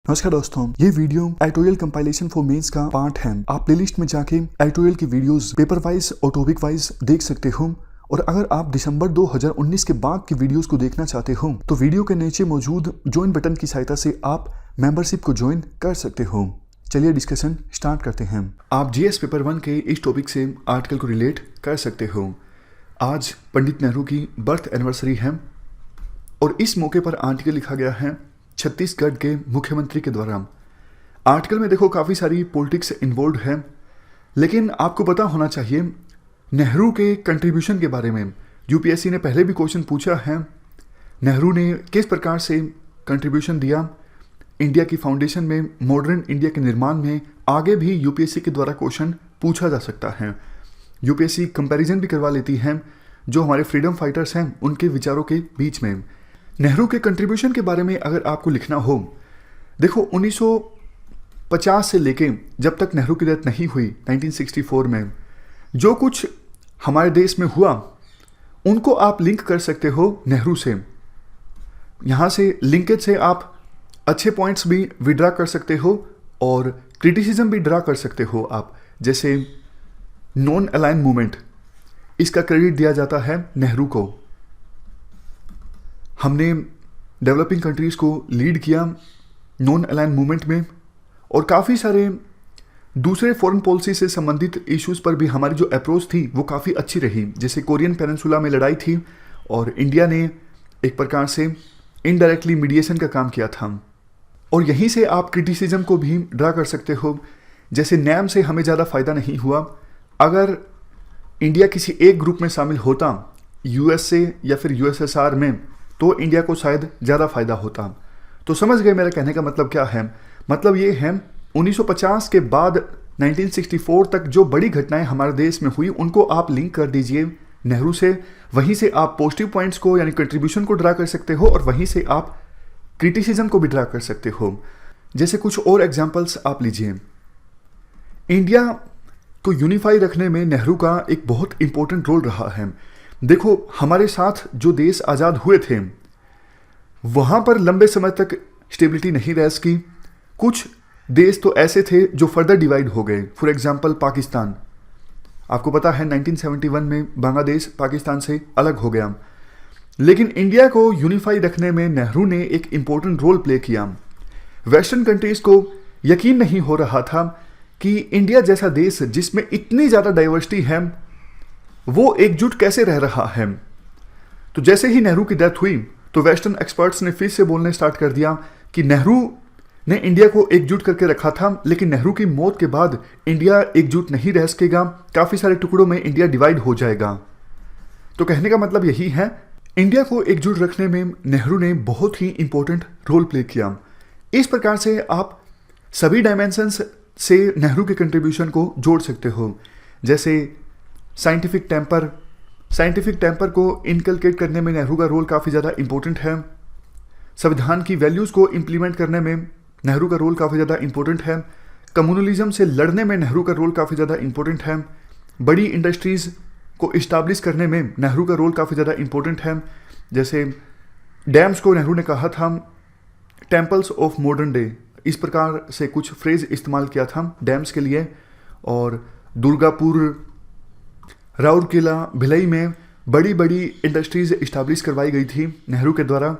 नमस्कार दोस्तों, ये video editorial compilation for mains का पार्ट है। आप प्लेलिस्ट में जाके एडिटोरियल की वीडियोस पेपर वाइज और टॉपिक वाइज देख सकते हो। और अगर आप दिसंबर 2019 के बाद की वीडियोस को देखना चाहते हो तो वीडियो के नीचे मौजूद ज्वाइन बटन की सहायता से आप मेंबरशिप को ज्वाइन कर सकते हो। चलिए डिस्कशन स्टार्ट करते हैं। आप जीएस पेपर 1 के इस टॉपिक से आर्टिकल को रिलेट कर सकते हो। आज पंडित नेहरू की बर्थ एनिवर्सरी है और इस मौके पर आर्टिकल लिखा गया है छत्तीसगढ़ के मुख्यमंत्री के द्वारा। आर्टिकल में देखो काफ़ी सारी पॉलिटिक्स इन्वॉल्व है, लेकिन आपको पता होना चाहिए नेहरू के कंट्रीब्यूशन के बारे में। यूपीएससी ने पहले भी क्वेश्चन पूछा है, नेहरू ने किस प्रकार से कंट्रीब्यूशन दिया इंडिया की फाउंडेशन में, मॉडर्न इंडिया के निर्माण में। आगे भी यूपीएससी के द्वारा क्वेश्चन पूछा जा सकता है। यूपीएससी कंपैरिजन भी करवा लेती है जो हमारे फ्रीडम फाइटर्स हैं उनके विचारों के बीच में। नेहरू के कंट्रीब्यूशन के बारे में अगर आपको लिखना हो, देखो 1950 से लेके जब तक नेहरू की डेथ नहीं हुई 1964 में, जो कुछ हमारे देश में हुआ उनको आप लिंक कर सकते हो नेहरू से। यहाँ से लिंकेज से आप अच्छे पॉइंट्स भी विड्रा कर सकते हो और क्रिटिसिज्म भी ड्रा कर सकते हो आप। जैसे नॉन अलाइन मूवमेंट, इसका क्रेडिट दिया जाता है नेहरू को। हमने डेवलपिंग कंट्रीज़ को लीड किया नॉन अलाइन मूवमेंट में, और काफ़ी सारे दूसरे फॉरेन पॉलिसी से संबंधित इश्यूज़ पर भी हमारी जो अप्रोच थी वो काफ़ी अच्छी रही। जैसे कोरियन पेनिनसुला में लड़ाई थी और इंडिया ने एक प्रकार से इनडायरेक्टली मीडिएशन का काम किया था। और यहीं से आप क्रिटिसिज्म को भी ड्रा कर सकते हो। जैसे नैम से हमें ज़्यादा फ़ायदा नहीं हुआ। अगर इंडिया किसी एक ग्रुप में शामिल होता यूएस से या फिर यूएसएसआर में, तो इंडिया को शायद ज़्यादा फायदा होता। तो समझ गए मेरा कहने का मतलब क्या है। मतलब ये है 1950 के बाद 1964 तक जो बड़ी घटनाएं हमारे देश में हुई उनको आप लिंक कर दीजिए नेहरू से। वहीं से आप पॉजिटिव पॉइंट्स को यानी कंट्रीब्यूशन को ड्रा कर सकते हो और वहीं से आप क्रिटिसिज्म को भी ड्रा कर सकते हो। जैसे कुछ और एग्जाम्पल्स आप लीजिए। इंडिया को यूनिफाई रखने में नेहरू का एक बहुत इंपॉर्टेंट रोल रहा है। देखो हमारे साथ जो देश आज़ाद हुए थे वहाँ पर लंबे समय तक स्टेबिलिटी नहीं रह सकी। कुछ देश तो ऐसे थे जो फर्दर डिवाइड हो गए। फॉर एग्जांपल पाकिस्तान, आपको पता है 1971 में बांग्लादेश पाकिस्तान से अलग हो गया। लेकिन इंडिया को यूनिफाई रखने में नेहरू ने एक इम्पोर्टेंट रोल प्ले किया। वेस्टर्न कंट्रीज़ को यकीन नहीं हो रहा था कि इंडिया जैसा देश जिसमें इतनी ज़्यादा डाइवर्सिटी है वो एकजुट कैसे रह रहा है। तो जैसे ही नेहरू की डेथ हुई तो वेस्टर्न एक्सपर्ट्स ने फिर से बोलने स्टार्ट कर दिया कि नेहरू ने इंडिया को एकजुट करके रखा था, लेकिन नेहरू की मौत के बाद इंडिया एकजुट नहीं रह सकेगा, काफ़ी सारे टुकड़ों में इंडिया डिवाइड हो जाएगा। तो कहने का मतलब यही है, इंडिया को एकजुट रखने में नेहरू ने बहुत ही इंपॉर्टेंट रोल प्ले किया। इस प्रकार से आप सभी डायमेंशंस से नेहरू के कंट्रीब्यूशन को जोड़ सकते हो। जैसे साइंटिफिक टेम्पर को इनकलकेट करने में नेहरू का रोल काफ़ी ज़्यादा इंपॉर्टेंट है। संविधान की वैल्यूज़ को इम्प्लीमेंट करने में नेहरू का रोल काफ़ी ज़्यादा इंपॉर्टेंट है। कम्युनलिज्म से लड़ने में नेहरू का रोल काफ़ी ज़्यादा इंपॉर्टेंट है। बड़ी इंडस्ट्रीज़ को इस्टाब्लिश करने में नेहरू का रोल काफ़ी ज़्यादा इंपॉर्टेंट है। जैसे डैम्स को नेहरू ने कहा था टेम्पल्स ऑफ मॉडर्न डे, इस प्रकार से कुछ फ्रेज इस्तेमाल किया था डैम्स के लिए। और दुर्गापुर, राउरकेला, भिलाई में बड़ी बड़ी इंडस्ट्रीज़ इस्टाब्लिश करवाई गई थी नेहरू के द्वारा।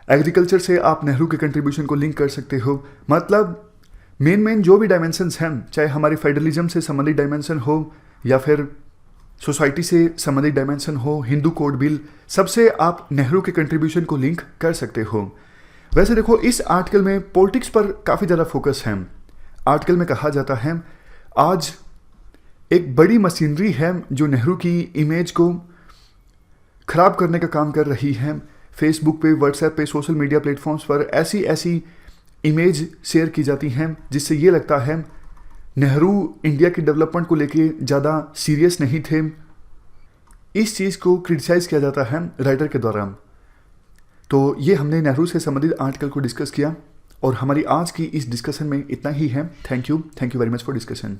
एग्रीकल्चर से आप नेहरू के कंट्रीब्यूशन को लिंक कर सकते हो। मतलब मेन जो भी डायमेंशंस हैं, चाहे हमारी फेडरलिज्म से संबंधित डायमेंशन हो या फिर सोसाइटी से संबंधित डायमेंशन हो, हिंदू कोड बिल, सबसे आप नेहरू के कंट्रीब्यूशन को लिंक कर सकते हो। वैसे देखो इस आर्टिकल में पॉलिटिक्स पर काफ़ी ज़्यादा फोकस है। आर्टिकल में कहा जाता है आज एक बड़ी मशीनरी है जो नेहरू की इमेज को ख़राब करने का काम कर रही है। फेसबुक पे, व्हाट्सएप पे, सोशल मीडिया प्लेटफॉर्म्स पर ऐसी इमेज शेयर की जाती हैं जिससे ये लगता है नेहरू इंडिया की डेवलपमेंट को लेके ज़्यादा सीरियस नहीं थे। इस चीज़ को क्रिटिसाइज़ किया जाता है राइटर के द्वारा। तो ये हमने नेहरू से संबंधित आर्टिकल को डिस्कस किया और हमारी आज की इस डिस्कशन में इतना ही है। Thank you very much for discussion.